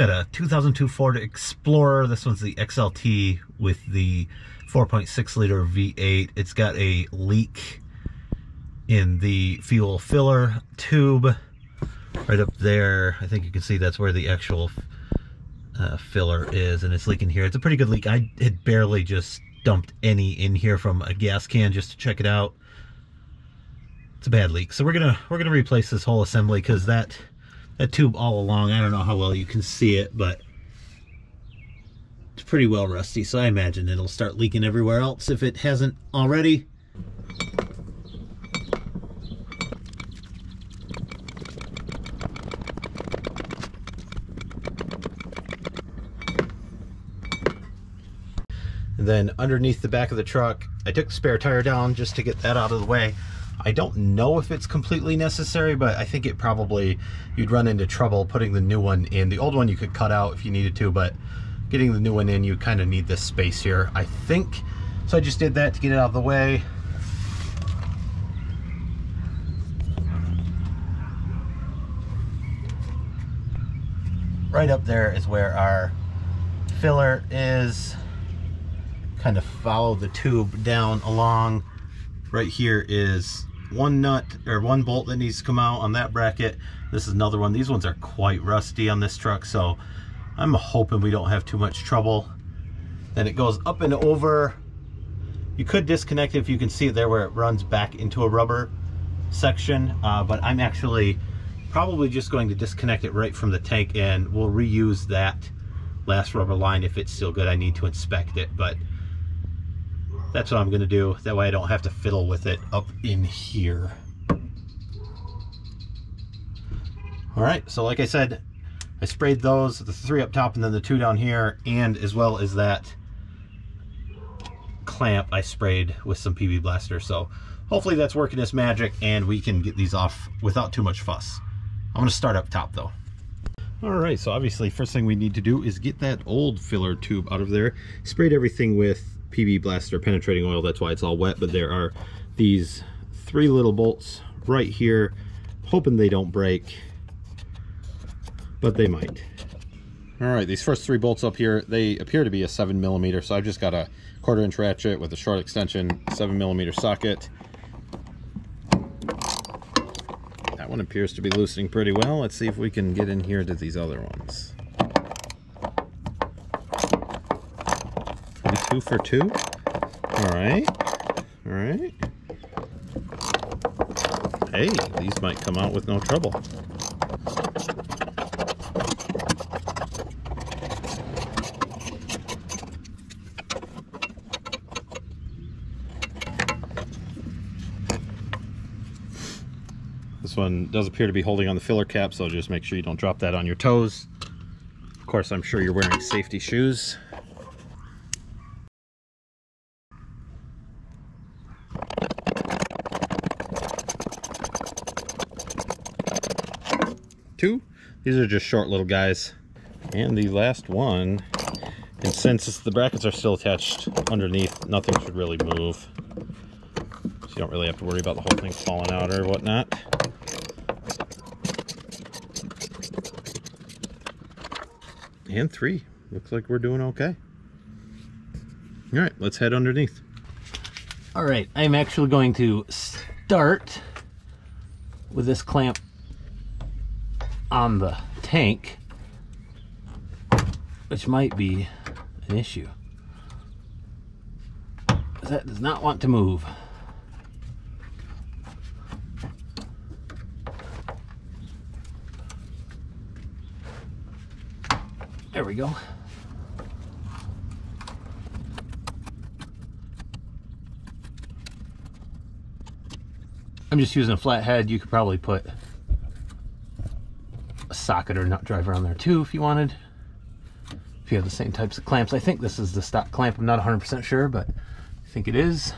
Got a 2002 Ford Explorer. This one's the XLT with the 4.6 liter V8. It's got a leak in the fuel filler tube right up there. I think you can see that's where the actual filler is, and it's leaking here. It's a pretty good leak. I had barely just dumped any in here from a gas can just to check it out. It's a bad leak, so we're gonna replace this whole assembly, because that tube all along, I don't know how well you can see it, but it's pretty well rusty, so I imagine it'll start leaking everywhere else if it hasn't already. And then underneath the back of the truck, I took the spare tire down just to get that out of the way. I don't know if it's completely necessary, but I think it probably, you'd run into trouble putting the new one in. The old one you could cut out if you needed to, but getting the new one in, you kind of need this space here, I think. So I just did that to get it out of the way. Right up there is where our filler is. Kind of follow the tube down along. Right here is one nut or one bolt that needs to come out on that bracket. This is another one. These ones are quite rusty on this truck, so I'm hoping we don't have too much trouble. Then it goes up and over. You could disconnect it if you can see it there where it runs back into a rubber section, but I'm actually probably just going to disconnect it right from the tank, and we'll reuse that last rubber line if it's still good. I need to inspect it, but that's what I'm going to do. That way I don't have to fiddle with it up in here. All right, so like I said, I sprayed those, the 3 up top and then the 2 down here, and as well as that clamp I sprayed with some PB Blaster. So hopefully that's working its magic and we can get these off without too much fuss. I'm going to start up top though. All right, so obviously first thing we need to do is get that old filler tube out of there. Sprayed everything with PB Blaster penetrating oil, that's why it's all wet, but there are these 3 little bolts right here. Hoping they don't break, but they might. All right, these first 3 bolts up here, they appear to be a 7mm, so I've just got a 1/4 inch ratchet with a short extension, 7mm socket. That one appears to be loosening pretty well. Let's see if we can get in here to these other ones. 2 for 2. All right. All right. Hey, these might come out with no trouble. This one does appear to be holding on the filler cap, so just make sure you don't drop that on your toes. Of course, I'm sure you're wearing safety shoes. Two. These are just short little guys. And the last one, and since the brackets are still attached underneath, nothing should really move. So you don't really have to worry about the whole thing falling out or whatnot. And 3. Looks like we're doing okay. All right, let's head underneath. All right, I'm actually going to start with this clamp on the tank, which might be an issue. That does not want to move. There we go. I'm just using a flat head. You could probably put a socket or nut driver on there too if you wanted. If you have the same types of clamps. I think this is the stock clamp. I'm not 100% sure, but I think it is.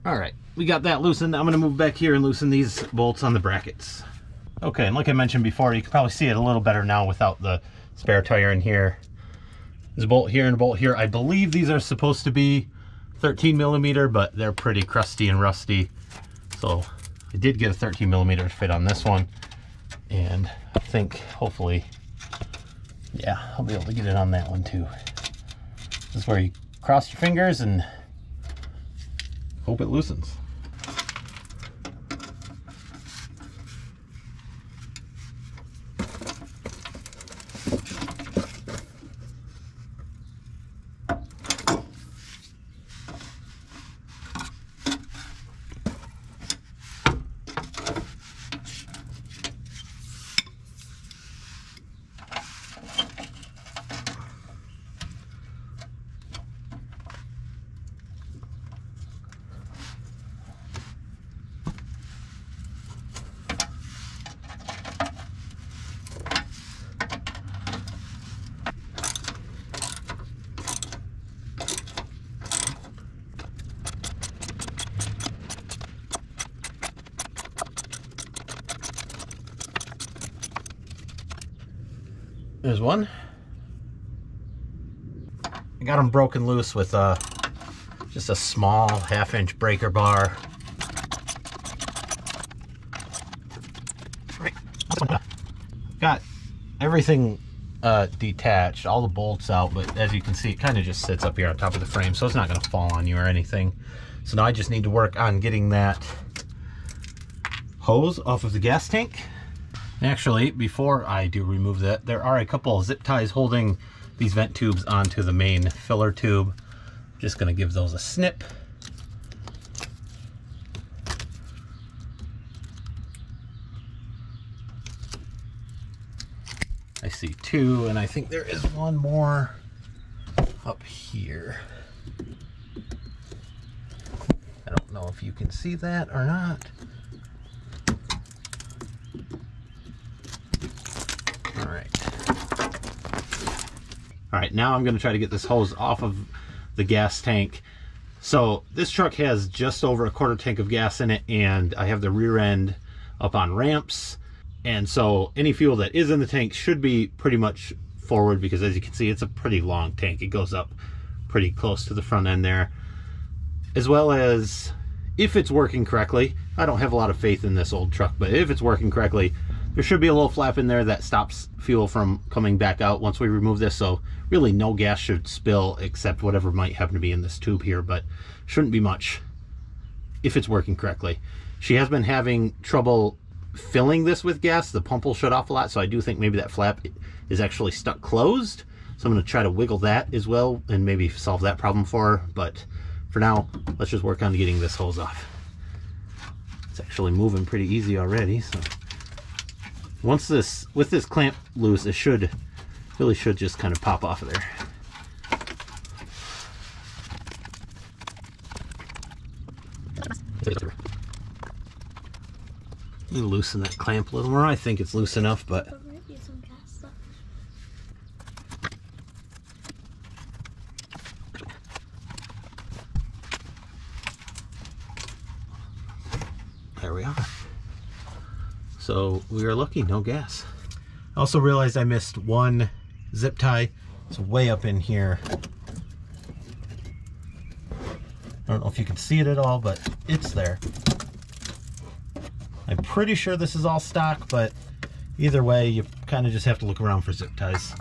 All right, we got that loosened. I'm gonna move back here and loosen these bolts on the brackets. Okay, and like I mentioned before, you can probably see it a little better now without the spare tire in here. There's a bolt here and a bolt here. I believe these are supposed to be 13mm, but they're pretty crusty and rusty. So I did get a 13mm to fit on this one, and I think hopefully, yeah, I'll be able to get it on that one too. This is where you cross your fingers and hope it loosens. There's one. I got them broken loose with just a small 1/2-inch breaker bar. Right. Got everything detached, all the bolts out, but as you can see, it kind of just sits up here on top of the frame, so it's not going to fall on you or anything. So now I just need to work on getting that hose off of the gas tank. Actually, before I do remove that, there are a couple of zip ties holding these vent tubes onto the main filler tube. Just going to give those a snip. I see two, and I think there is one more up here. I don't know if you can see that or not. All right, now I'm going to try to get this hose off of the gas tank. So this truck has just over a 1/4 tank of gas in it, and I have the rear end up on ramps. And so any fuel that is in the tank should be pretty much forward, because as you can see, it's a pretty long tank. It goes up pretty close to the front end there. As well as, if it's working correctly, I don't have a lot of faith in this old truck, but if it's working correctly, there should be a little flap in there that stops fuel from coming back out once we remove this. So really no gas should spill except whatever might happen to be in this tube here, but shouldn't be much if it's working correctly. She has been having trouble filling this with gas. The pump will shut off a lot, so I do think maybe that flap is actually stuck closed. So I'm going to try to wiggle that as well and maybe solve that problem for her. But for now, let's just work on getting this hose off. It's actually moving pretty easy already. So once this, with this clamp loose, it really should just kind of pop off of there. Let me loosen that clamp a little more. I think it's loose enough, but there we are. So we are lucky, no gas. I also realized I missed one zip tie. It's way up in here. I don't know if you can see it at all, but it's there. I'm pretty sure this is all stock, but either way, you kind of just have to look around for zip ties.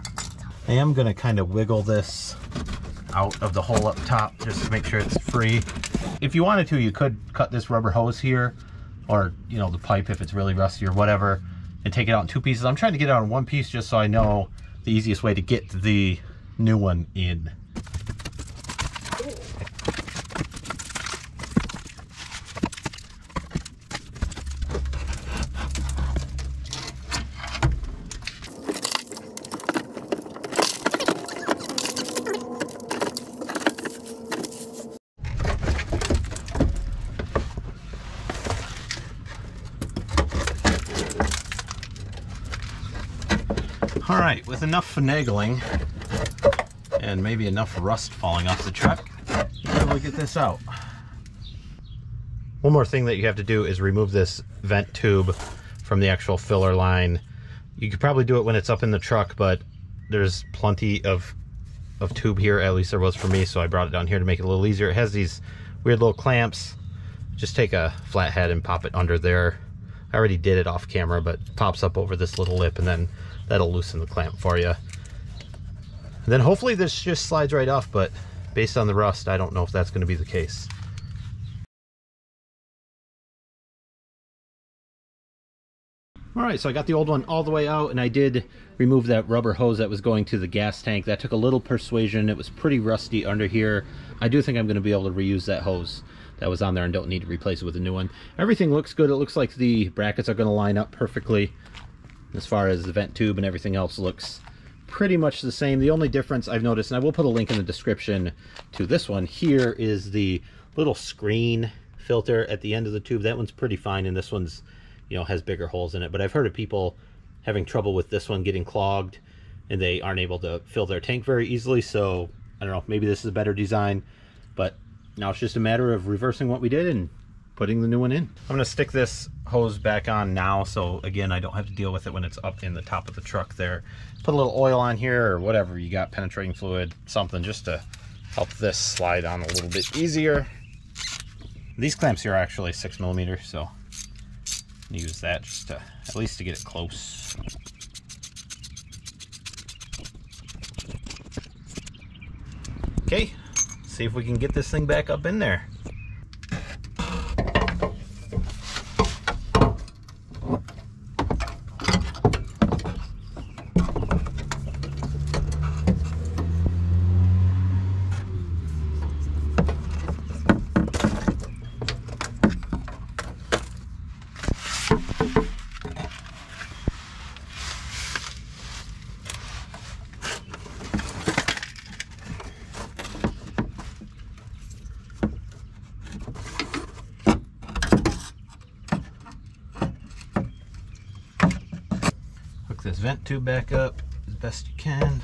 I am going to kind of wiggle this out of the hole up top just to make sure it's free. If you wanted to, you could cut this rubber hose here, or you know, the pipe if it's really rusty or whatever, and take it out in two pieces. I'm trying to get it out in one piece just so I know the easiest way to get the new one in. All right, with enough finagling and maybe enough rust falling off the truck, you'll be able to get this out. One more thing that you have to do is remove this vent tube from the actual filler line. You could probably do it when it's up in the truck, but there's plenty of tube here, at least there was for me, so I brought it down here to make it a little easier. It has these weird little clamps, just take a flathead and pop it under there. I already did it off camera, but it pops up over this little lip, and then that'll loosen the clamp for you. And then hopefully this just slides right off, but based on the rust, I don't know if that's going to be the case. Alright, so I got the old one all the way out, and I did remove that rubber hose that was going to the gas tank. That took a little persuasion. It was pretty rusty under here. I do think I'm going to be able to reuse that hose that was on there and don't need to replace it with a new one. Everything looks good. It looks like the brackets are going to line up perfectly as far as the vent tube, and everything else looks pretty much the same. The only difference I've noticed, and I will put a link in the description to this one here, is the little screen filter at the end of the tube. That one's pretty fine, and this one's, you know, has bigger holes in it. But I've heard of people having trouble with this one getting clogged, and they aren't able to fill their tank very easily. So I don't know, maybe this is a better design, but now it's just a matter of reversing what we did and putting the new one in. I'm going to stick this hose back on now, so again, I don't have to deal with it when it's up in the top of the truck there. Put a little oil on here, or whatever you got, penetrating fluid, something, just to help this slide on a little bit easier. These clamps here are actually 6mm, so use that just to, at least to get it close. Okay, see if we can get this thing back up in there. This vent tube back up as best you can.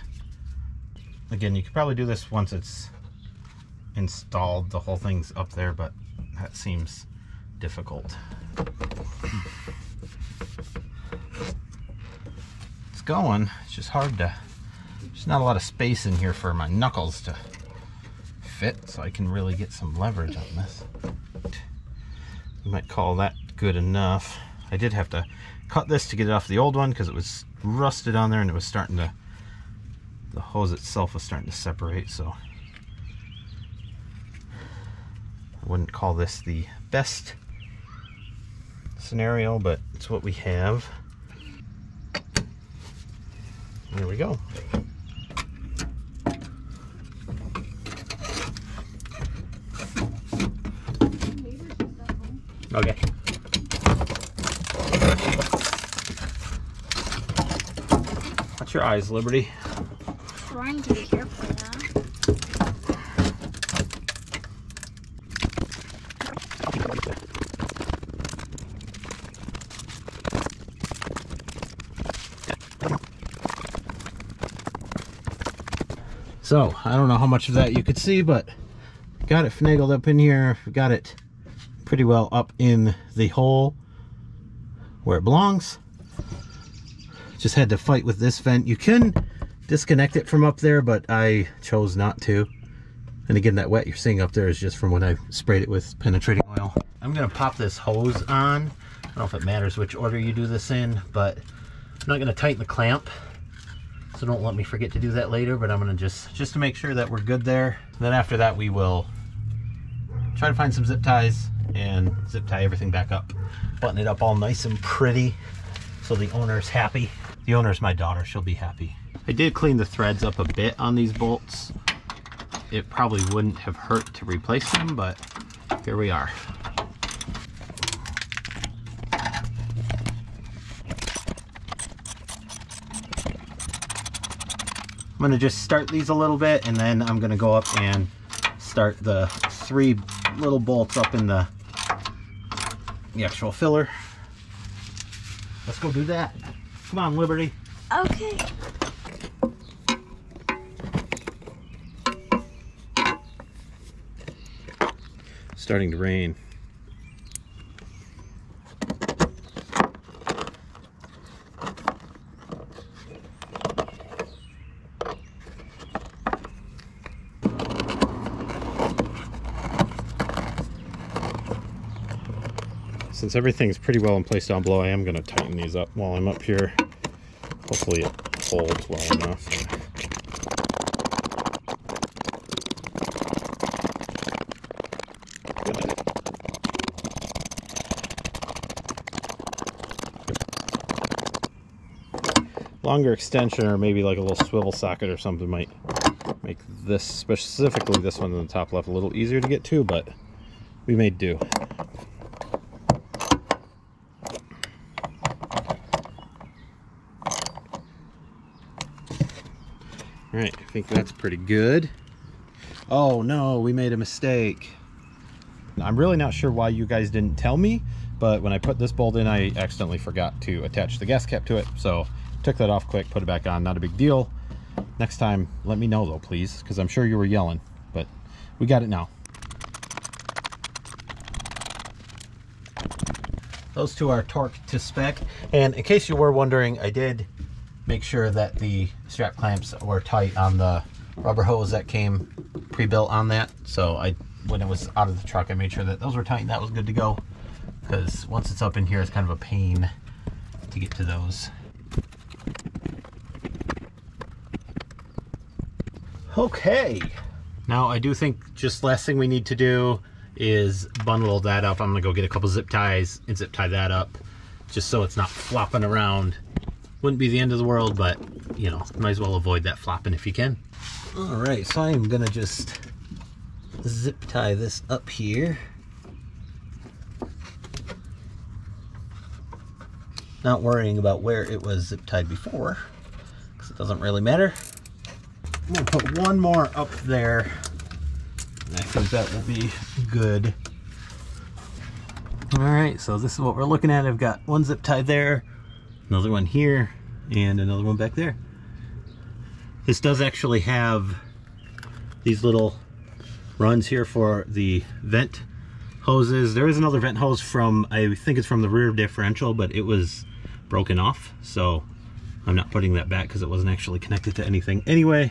Again, you could probably do this once it's installed, the whole thing's up there, but that seems difficult. It's going, it's just hard to, there's not a lot of space in here for my knuckles to fit, so I can really get some leverage on this. You might call that good enough. I did have to cut this to get it off the old one because it was rusted on there, and it was starting to, the hose itself was starting to separate, so I wouldn't call this the best scenario, but it's what we have. There we go. Okay. Watch your eyes, Liberty. Trying to be careful now. So, I don't know how much of that you could see, but got it finagled up in here. Got it pretty well up in the hole where it belongs. Just had to fight with this vent. You can disconnect it from up there, but I chose not to. And again, that wet you're seeing up there is just from when I sprayed it with penetrating oil. I'm gonna pop this hose on. I don't know if it matters which order you do this in, but I'm not gonna tighten the clamp, so don't let me forget to do that later, but I'm gonna just to make sure that we're good there. Then after that, we will try to find some zip ties and zip tie everything back up. Button it up all nice and pretty so the owner's happy. The owner's my daughter, she'll be happy. I did clean the threads up a bit on these bolts. It probably wouldn't have hurt to replace them, but here we are. I'm gonna just start these a little bit, and then I'm gonna go up and start the 3 little bolts up in the actual filler. Let's go do that. Come on, Liberty. Okay. Starting to rain. since everything's pretty well in place down below, I am going to tighten these up while I'm up here. Hopefully it holds well enough. Longer extension or maybe like a little swivel socket or something might make this, specifically this one in the top left, a little easier to get to, but we made do. All right, I think that's pretty good. Oh no, we made a mistake. I'm really not sure why you guys didn't tell me, but when I put this bolt in, I accidentally forgot to attach the gas cap to it, so took that off quick, put it back on, not a big deal. Next time, let me know though, please, because I'm sure you were yelling, but we got it now. Those two are torqued to spec, and in case you were wondering, I did make sure that the strap clamps were tight on the rubber hose that came pre-built on that. So when it was out of the truck, I made sure that those were tight and that was good to go, because once it's up in here, it's kind of a pain to get to those. Okay, now I do think just last thing we need to do is bundle that up. I'm gonna go get a couple zip ties and zip tie that up just so it's not flopping around. Wouldn't be the end of the world, but you know, might as well avoid that flopping if you can. All right, so I'm gonna just zip tie this up here. Not worrying about where it was zip tied before, because it doesn't really matter. I'm gonna put one more up there, and I think that will be good. All right, so this is what we're looking at. I've got one zip tie there, another one here, and another one back there. This does actually have these little runs here for the vent hoses. There is another vent hose from, I think it's from the rear differential, but it was broken off, so I'm not putting that back because it wasn't actually connected to anything anyway.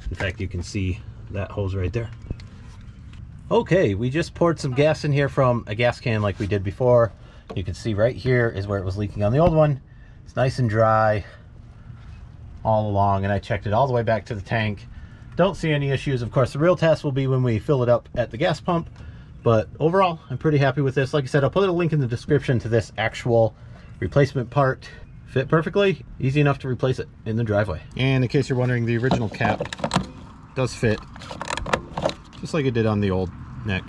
In fact, you can see that hose right there. Okay, we just poured some gas in here from a gas can like we did before. You can see right here is where it was leaking on the old one. It's nice and dry all along, and I checked it all the way back to the tank. Don't see any issues. Of course, the real test will be when we fill it up at the gas pump, but overall, I'm pretty happy with this. Like I said, I'll put a link in the description to this actual replacement part. Fit perfectly, easy enough to replace it in the driveway. And in case you're wondering, the original cap does fit just like it did on the old neck.